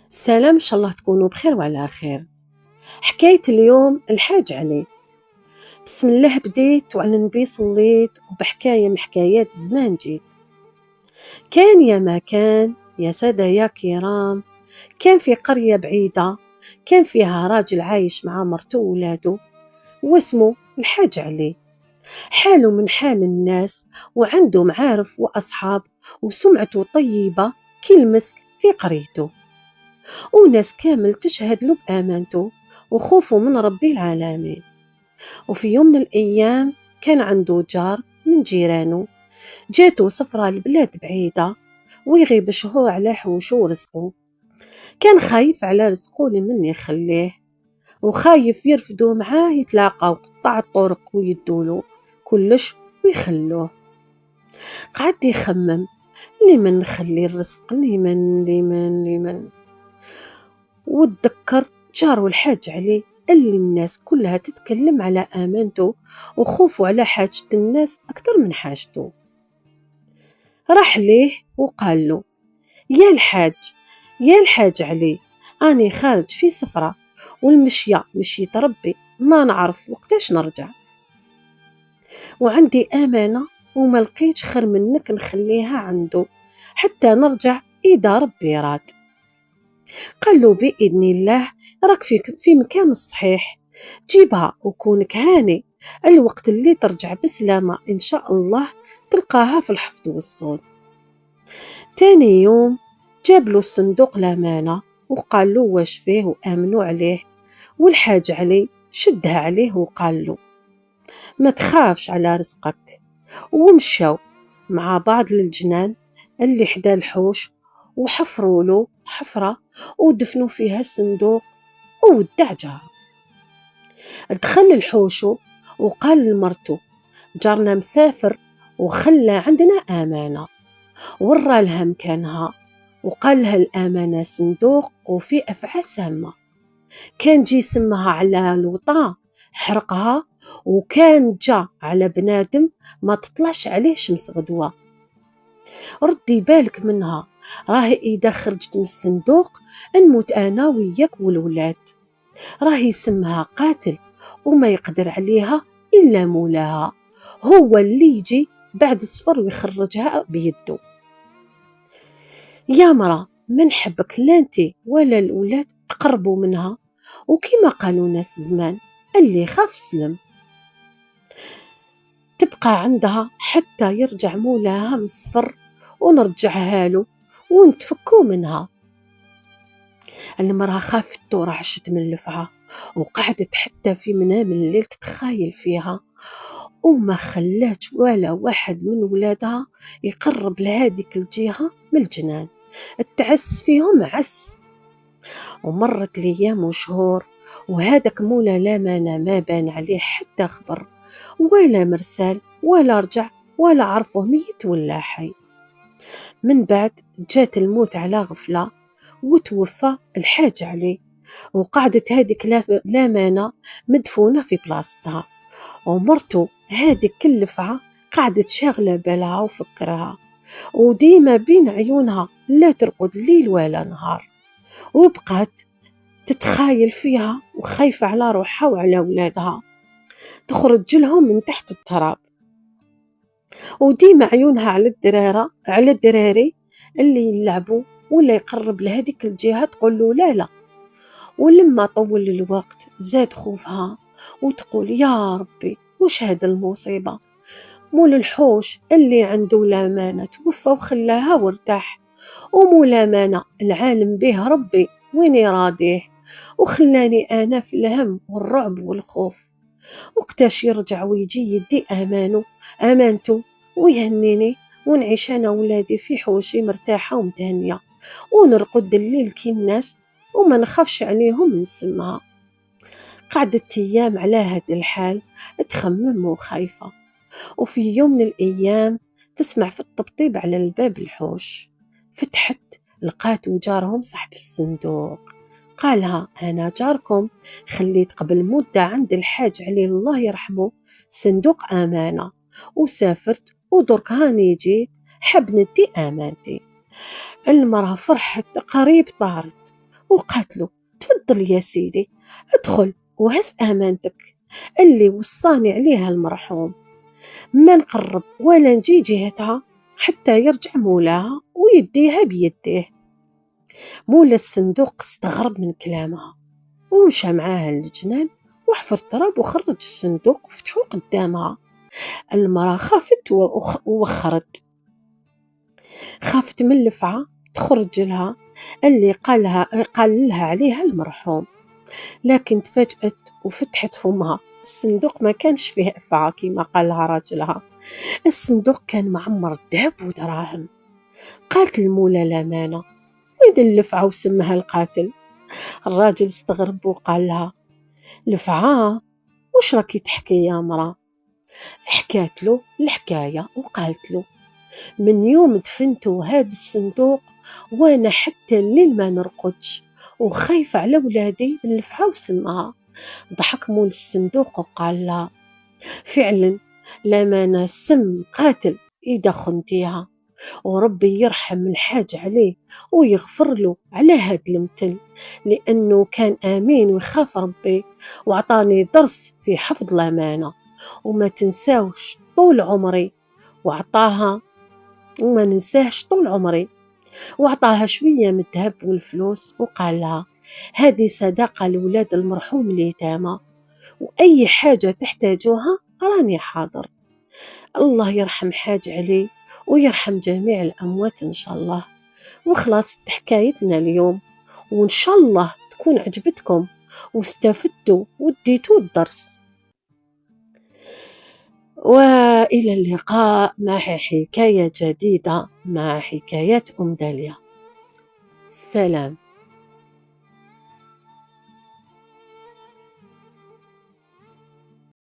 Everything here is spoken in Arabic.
سلام، إن شاء الله تكونوا بخير وعلى خير. حكاية اليوم الحاج علي. بسم الله بديت وعلى النبي صليت، وبحكاية من حكايات زمان جيت. كان يا ما كان يا سادة يا كرام، كان في قرية بعيدة، كان فيها راجل عايش مع مرته وولاده، واسمه الحاج علي. حاله من حال الناس، وعنده معارف وأصحاب، وسمعته طيبة كالمسك في قريته، وناس كامل تشهد له بأمانته وخوفه من ربي العالمين. وفي يوم من الأيام كان عنده جار من جيرانه، جاته سفرة لبلاد بعيدة ويغيب شهور على حوشه ورزقه. كان خايف على رزقه لمن يخليه، وخايف يرفدوا معاه يتلاقوا قطاع الطرق ويدولو كلش ويخلوه. قعد يخمم، لمن نخلي الرزق، لمن وتذكر جاره الحاج عليه اللي الناس كلها تتكلم على آمانته وخوفه على حاجة الناس أكتر من حاجته. راح ليه وقال له: يا الحاج، يا الحاج علي، أنا خارج في سفرة، والمشية مشية ربي، ما نعرف وقتاش نرجع، وعندي آمانة وما لقيتش خير منك نخليها عنده حتى نرجع إذا ربي راد. قال له: بإذن الله، راك في مكان الصحيح، جيبها وكونك هاني، الوقت اللي ترجع بسلامة إن شاء الله تلقاها في الحفظ والصون. تاني يوم جاب له الصندوق الأمانة وقال له واش فيه وآمنوا عليه، والحاج علي شدها عليه وقال له: ما تخافش على رزقك. ومشاو مع بعض للجنان اللي حدا الحوش، وحفروا له حفرة ودفنوا فيها الصندوق وودع جاره. دخل الحوشو وقال لمرته: جارنا مسافر وخلى عندنا آمانة، ورى لها مكانها وقال لها الآمانة صندوق وفي أفعى سامة، كان جي سمها على الوطا حرقها، وكان جا على بنادم ما تطلعش عليه شمس غدوة. ردي بالك منها، راهي إذا خرجت من الصندوق نموت أنا وياك والولاد، راهي سمها قاتل وما يقدر عليها إلا مولاها، هو اللي يجي بعد السفر ويخرجها بيده. يا مرا، من حبك لا انتي ولا الأولاد تقربوا منها، وكما قالوا ناس زمان: اللي خاف سلم. تبقى عندها حتى يرجع مولاها من السفر ونرجعها له ونتفكوا منها. المرأة خافت ورعشت من الفعة، وقعدت حتى في منام الليل تتخايل فيها، وما خلات ولا واحد من ولادها يقرب لهذيك الجهة من الجنان، التعس فيهم عس. ومرت الأيام وشهور، وهذاك مولا الأمانة ما بان عليه حتى خبر ولا مرسال، ولا رجع ولا عرفه ميت ولا حي. من بعد جات الموت على غفلة وتوفى الحاج عليه، وقعدت هذيك الأمانة مدفونة في بلاصتها، ومرته هذيك كل لفعة قعدت شاغلة بالها وفكرها، وديما بين عيونها لا ترقد ليل ولا نهار، وبقات تتخايل فيها وخايفة على روحها وعلى أولادها، تخرج لهم من تحت التراب، وديما عيونها على الدراري اللي يلعبوا ولا يقرب لهذيك الجهة تقول له لا لا. ولما طول الوقت زاد خوفها وتقول: يا ربي، وش هاد المصيبة؟ مول الحوش اللي عنده الأمانة توفى وخلاها وارتاح، ومول الأمانة العالم به ربي وين يراضيه، وخلاني أنا في الهم والرعب والخوف. وقتاش يرجع ويجي يدي أمانته ويهنيني، ونعيش أنا ولادي في حوشي مرتاحة ومتهنية، ونرقد الليل كي الناس وما نخافش عليهم من سمها. قعدت أيام على هاد الحال تخمم وخايفة، وفي يوم من الأيام تسمع في الطبطيب على الباب الحوش. فتحت لقات جارهم صاحب الصندوق، قالها: أنا جاركم، خليت قبل مدة عند الحاج علي الله يرحمه صندوق أمانة، وسافرت ودرك هاني جيت حب ندي أمانتي. المرأة فرحت قريب طارت، وقالت له: تفضل يا سيدي، ادخل وهز أمانتك اللي وصاني عليها المرحوم، ما نقرب ولا نجي جهتها حتى يرجع مولاها ويديها بيديه. مولا الصندوق استغرب من كلامها ومشى معاها للجنان وحفر التراب وخرج الصندوق وفتحوه قدامها. المرأة خافت ووخرت، خافت من الفعة تخرج لها اللي قال لها عليها المرحوم، لكن تفاجأت وفتحت فمها. الصندوق ما كانش فيه أفعى كما قال لها راجلها، الصندوق كان معمر ذهب ودراهم. قالت المولى الأمانة: وين اللفعة وسمها القاتل؟ الراجل استغرب وقال لها: لفعة؟ وش راكي تحكي يا مرا؟ حكات له الحكاية وقالت له: من يوم دفنتو هاد الصندوق وانا حتى الليل ما نرقدش وخايفة على ولادي من الفعة وسمها. ضحك مول الصندوق وقال لها: فعلا الأمانة السم قاتل إذا خنتيها، وربي يرحم الحاج عليه ويغفر له على هاد المثل، لأنه كان آمين ويخاف ربي وعطاني درس في حفظ الأمانة وما تنساوش طول عمري. وعطاها وما ننساهش طول عمري، وعطاها شوية من الذهب والفلوس وقال لها: هذه صداقة لولاد المرحوم اليتامى، وأي حاجة تحتاجوها راني حاضر. الله يرحم حاج علي ويرحم جميع الأموات إن شاء الله. وخلاص حكايتنا اليوم، وإن شاء الله تكون عجبتكم واستفدتوا وديتوا الدرس. وإلى اللقاء مع حكاية جديدة مع حكايات أم داليا. سلام.